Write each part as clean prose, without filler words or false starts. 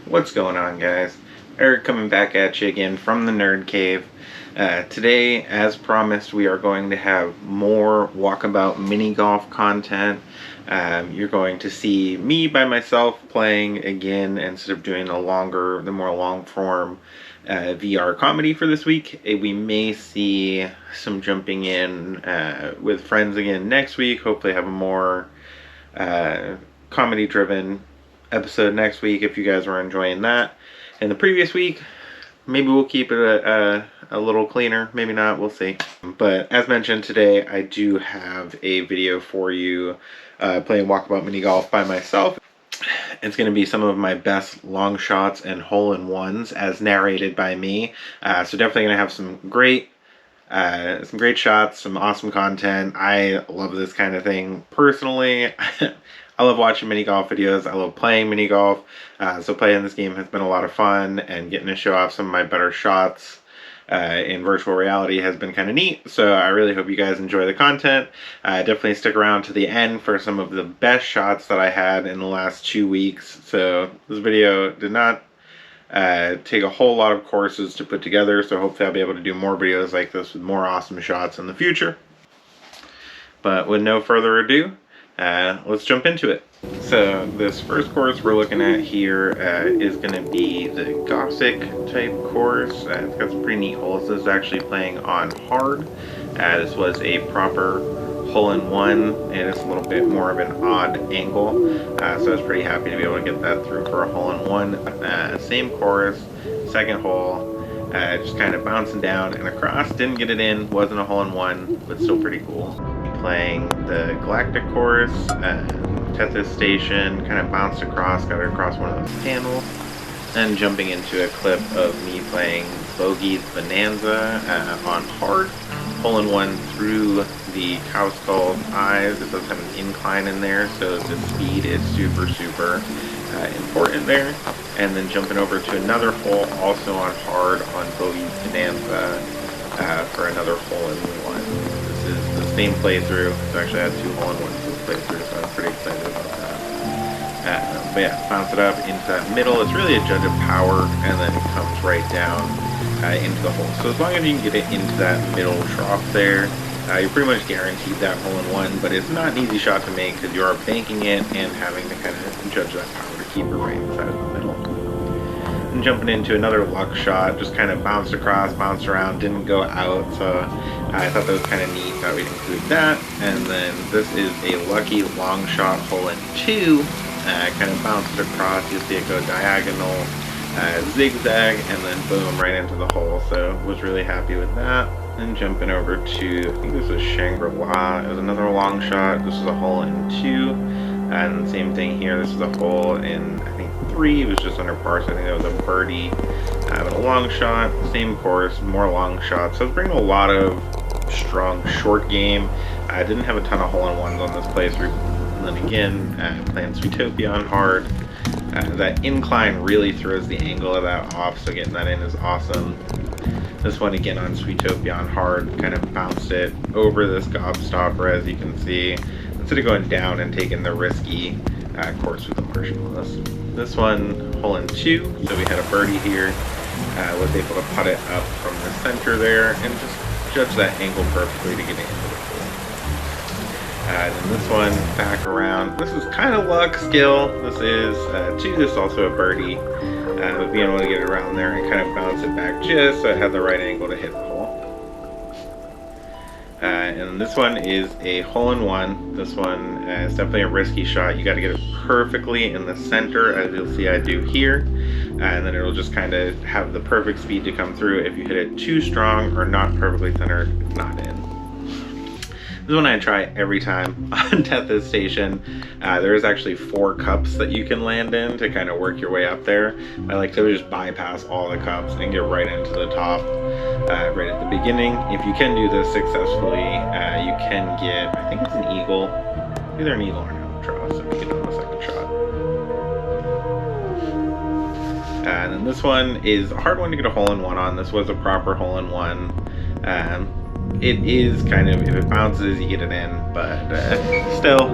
What's going on, guys? Eric coming back at you again from the Nerd Cave. Today, as promised, we are going to have more Walkabout mini golf content. You're going to see me by myself playing again instead of doing the more long form VR comedy for this week. We may see some jumping in with friends again next week. Hopefully have a more comedy driven episode next week if you guys were enjoying that. And the previous week, maybe we'll keep it a little cleaner, maybe not, we'll see. But as mentioned today, I do have a video for you playing Walkabout mini golf by myself. It's going to be some of my best long shots and hole-in-ones as narrated by me. So definitely going to have some great shots, some awesome content. I love this kind of thing personally. I love watching mini golf videos. I love playing mini golf. So playing this game has been a lot of fun, and getting to show off some of my better shots in virtual reality has been kind of neat. So I really hope you guys enjoy the content. Definitely stick around to the end for some of the best shots that I had in the last 2 weeks. So this video did not take a whole lot of courses to put together, so hopefully I'll be able to do more videos like this with more awesome shots in the future. But with no further ado, let's jump into it. So this first course we're looking at here is going to be the Gothic type course. It's got some pretty neat holes. This is actually playing on hard. This was a proper hole-in-one, and it's a little bit more of an odd angle. So I was pretty happy to be able to get that through for a hole-in-one. Same course, second hole. Just kind of bouncing down and across. Didn't get it in, wasn't a hole-in-one, but still pretty cool. Playing the Galactic course, Tethys Station, kind of bounced across, got it across one of those panels. Then jumping into a clip of me playing Bogey's Bonanza on hard. Hole-in-one through the Cow Skull's eyes. It does have an incline in there, so the speed is super important there. And then jumping over to another hole, also on hard on Bogey's Bonanza for another hole-in-one. This is the same playthrough. So actually I had 2 hole-in-ones this playthrough, so I'm pretty excited about that. But yeah, bounce it up into that middle. It's really a judge of power, and then it comes right down into the hole. So as long as you can get it into that middle trough there, you're pretty much guaranteed that hole-in-one, but it's not an easy shot to make because you are banking it and having to kind of judge that power to keep it right inside of the middle. And jumping into another luck shot, just kind of bounced across, bounced around, didn't go out, so I thought that was kind of neat that we'd include that. And then this is a lucky long shot hole-in-two, kind of bounced across, you'll see it go diagonal, zigzag, and then boom, right into the hole, so was really happy with that. And jumping over to, I think this was Shangri-La, it was another long shot. This was a hole-in-2, and same thing here, this is a hole in, I think 3, it was just under par, so I think that was a birdie. But a long shot, same course, more long shots, so I was bringing a lot of strong short game. I didn't have a ton of hole-in-ones on this playthrough, and then again, playing Sweetopia on hard. That incline really throws the angle of that off, so getting that in is awesome. This one again on Sweetopia on hard, kind of bounced it over this gobstopper, as you can see, instead of going down and taking the risky course with the marshmallows. This one, hole-in-2, so we had a birdie here, was able to putt it up from the center there, and just judge that angle perfectly to get it into the pool. And then this one, back around, this is kind of luck skill, this is 2, this is also a birdie. But being able to get it around there and kind of bounce it back just so it had the right angle to hit the hole. And this one is a hole-in-one. This one is definitely a risky shot. You got to get it perfectly in the center, as you'll see I do here. And then it'll just kind of have the perfect speed to come through. If you hit it too strong or not perfectly centered, it's not in. This one I try every time on Tethys Station. There is actually 4 cups that you can land in to kind of work your way up there. I like to just bypass all the cups and get right into the top right at the beginning. If you can do this successfully, you can get, I think it's an eagle, either an eagle or an albatross if you get on the second shot. And then this one is a hard one to get a hole-in-one on. This was a proper hole-in-one. It is kind of, if it bounces, you get it in, but still,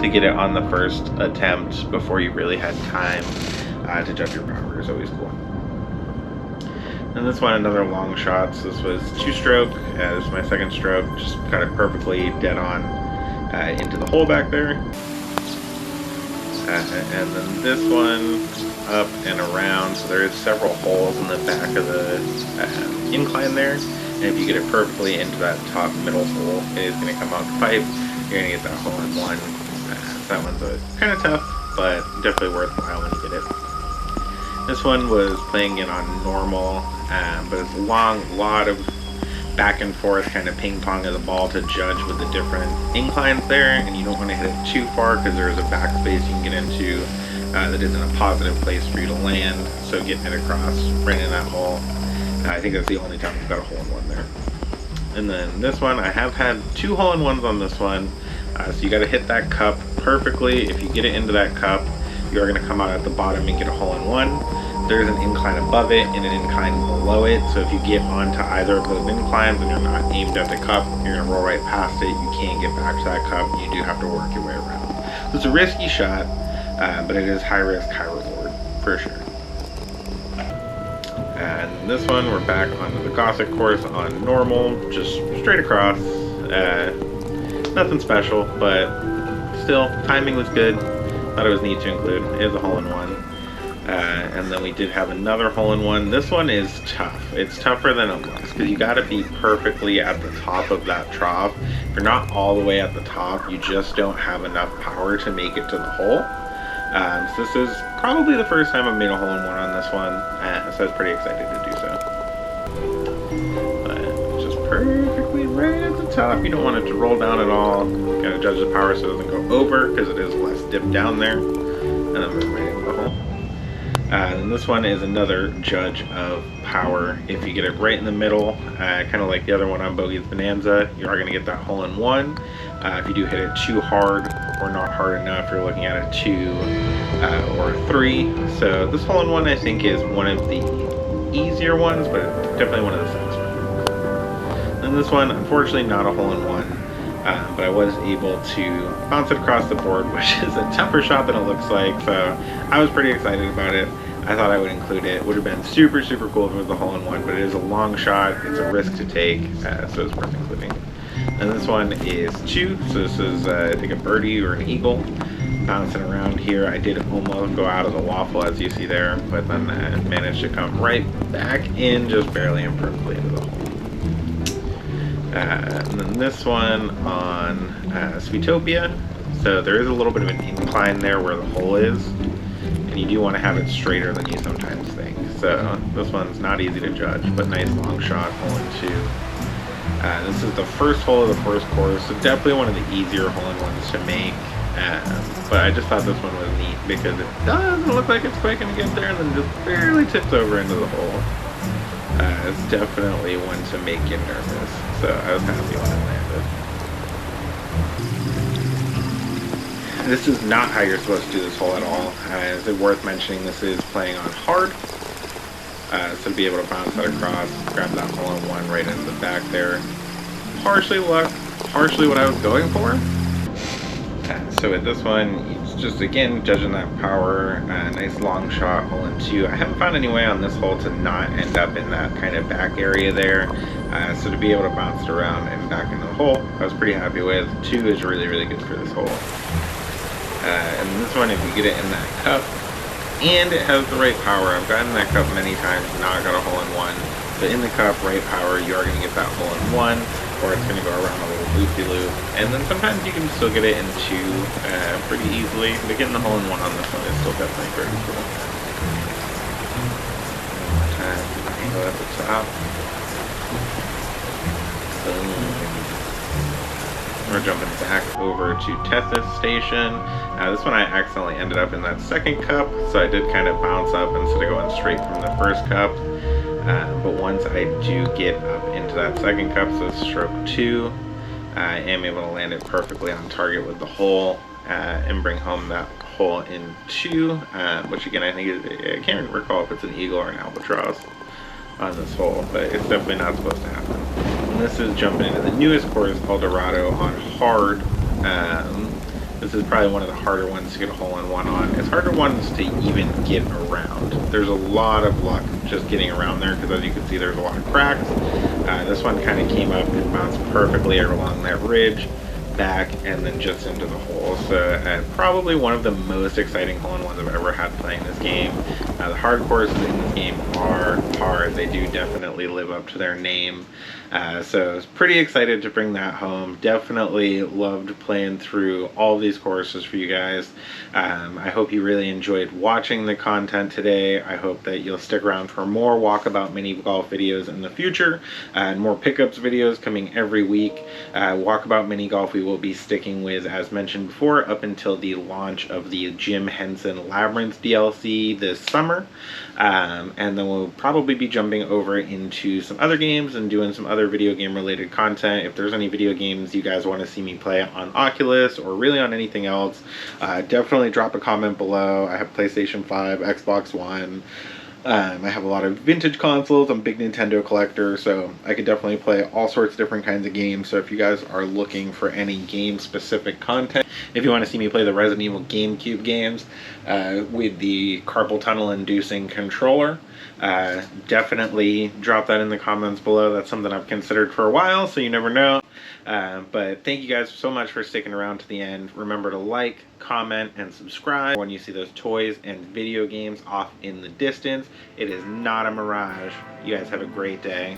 to get it on the first attempt before you really had time to judge your power is always cool. And this one, another long shot. So this was 2-stroke. This is my second stroke. Just kind of perfectly dead on into the hole back there. And then this one up and around. So there is several holes in the back of the incline there. And if you get it perfectly into that top middle hole, it is going to come out the pipe. You're going to get that hole in one. So that one's kind of tough, but definitely worthwhile when you get it. This one was playing it on normal, but it's a lot of back and forth kind of ping pong of the ball to judge with the different inclines there, and you don't want to hit it too far because there is a backspace you can get into that isn't a positive place for you to land, so getting it across right in that hole, I think that's the only time you've got a hole-in-one there. And then this one, I have had 2 hole-in-ones on this one, so you got to hit that cup perfectly. If you get it into that cup, you're going to come out at the bottom and get a hole-in-one. There's an incline above it and an incline below it, so if you get onto either of those inclines and you're not aimed at the cup, you're going to roll right past it. You can't get back to that cup. You do have to work your way around. So it's a risky shot, but it is high risk, high reward for sure. And this one, we're back onto the Gothic course on normal, just straight across. Nothing special, but still, timing was good. Thought it was neat to include. It is a hole-in-one. And then we did have another hole-in-one. This one is tough. It's tougher than it looks because you got to be perfectly at the top of that trough. If you're not all the way at the top, you just don't have enough power to make it to the hole. So this is probably the first time I've made a hole-in-one on this one, so I was pretty excited to do so. But just perfectly right at the top. You don't want it to roll down at all. Got to judge the power so it doesn't go over because it is less dip down there. And then we're right into the hole. And this one is another judge of power. If you get it right in the middle, kind of like the other one on Bogey's Bonanza, you are going to get that hole-in-one. If you do hit it too hard or not hard enough, you're looking at a 2 or a 3. So this hole-in-one I think is one of the easier ones, but definitely one of the fastest ones. And this one, unfortunately not a hole-in-one. But I was able to bounce it across the board, which is a tougher shot than it looks like, so I was pretty excited about it. I thought I would include it. Would have been super cool if it was a hole-in-one, but it is a long shot, it's a risk to take, so it's worth including. And this one is 2, so this is I think a birdie or an eagle. Bouncing around here, I did almost go out of the waffle as you see there, but then managed to come right back in, just barely and perfectly into the hole. And then this one on Sweetopia. So there is a little bit of an incline there where the hole is, and you do want to have it straighter than you sometimes think. So this one's not easy to judge, but nice long shot, hole-in-2. This is the first hole of the first course, so definitely one of the easier hole-in-ones to make. But I just thought this one was neat because it doesn't look like it's quite going to get there and then just barely tips over into the hole. It's definitely one to make you nervous, so I was happy when it landed. This is not how you're supposed to do this hole at all. Is it worth mentioning this is playing on hard, so to be able to bounce that across, grab that hole-in-one right into the back there. Partially luck, partially what I was going for. So with this one, it's just again judging that power. Nice long shot, hole-in-2. I haven't found any way on this hole to not end up in that kind of back area there. So to be able to bounce it around and back into the hole, I was pretty happy with. 2 is really good for this hole. And this one, if you get it in that cup, and it has the right power. I've gotten that cup many times, not got a hole-in-one. But in the cup, right power, you are going to get that hole-in-one, or it's going to go around a little loopy-loop. And then sometimes you can still get it in 2 pretty easily, but getting the hole-in-one on this one is still definitely very cool. Angle at the top. Boom. We're jumping back over to Tethys Station. This one I accidentally ended up in that second cup, so I did kind of bounce up instead of going straight from the first cup. But once I do get up into that second cup, so stroke 2, I am able to land it perfectly on target with the hole and bring home that hole in 2, which again I think is, I can't recall if it's an eagle or an albatross on this hole, but it's definitely not supposed to happen. And this is jumping into the newest course, El Dorado, on hard. This is probably one of the harder ones to get a hole-in-one on. It's harder ones to even get around. There's a lot of luck just getting around there because, as you can see, there's a lot of cracks. This one kind of came up and bounced perfectly along that ridge, back, and then just into the hole. So probably one of the most exciting hole-in-ones I've ever had playing this game. The hard courses in this game are hard. They do definitely live up to their name. So I was pretty excited to bring that home. Definitely loved playing through all these courses for you guys. I hope you really enjoyed watching the content today. I hope that you'll stick around for more Walkabout mini golf videos in the future, and more pickups videos coming every week. Walkabout mini golf we will be sticking with, as mentioned before, up until the launch of the Jim Henson Labyrinth DLC this summer. And then we'll probably be jumping over into some other games and doing some other video game related content. If there's any video games you guys want to see me play on Oculus or really on anything else, definitely drop a comment below. I have PlayStation 5, Xbox One. I have a lot of vintage consoles. I'm a big Nintendo collector, so I could definitely play all sorts of different kinds of games. So if you guys are looking for any game-specific content, if you want to see me play the Resident Evil GameCube games with the carpal tunnel-inducing controller, definitely drop that in the comments below. That's something I've considered for a while, so you never know. But thank you guys so much for sticking around to the end. Remember to like, comment, and subscribe when you see those toys and video games off in the distance. It is not a mirage. You guys have a great day.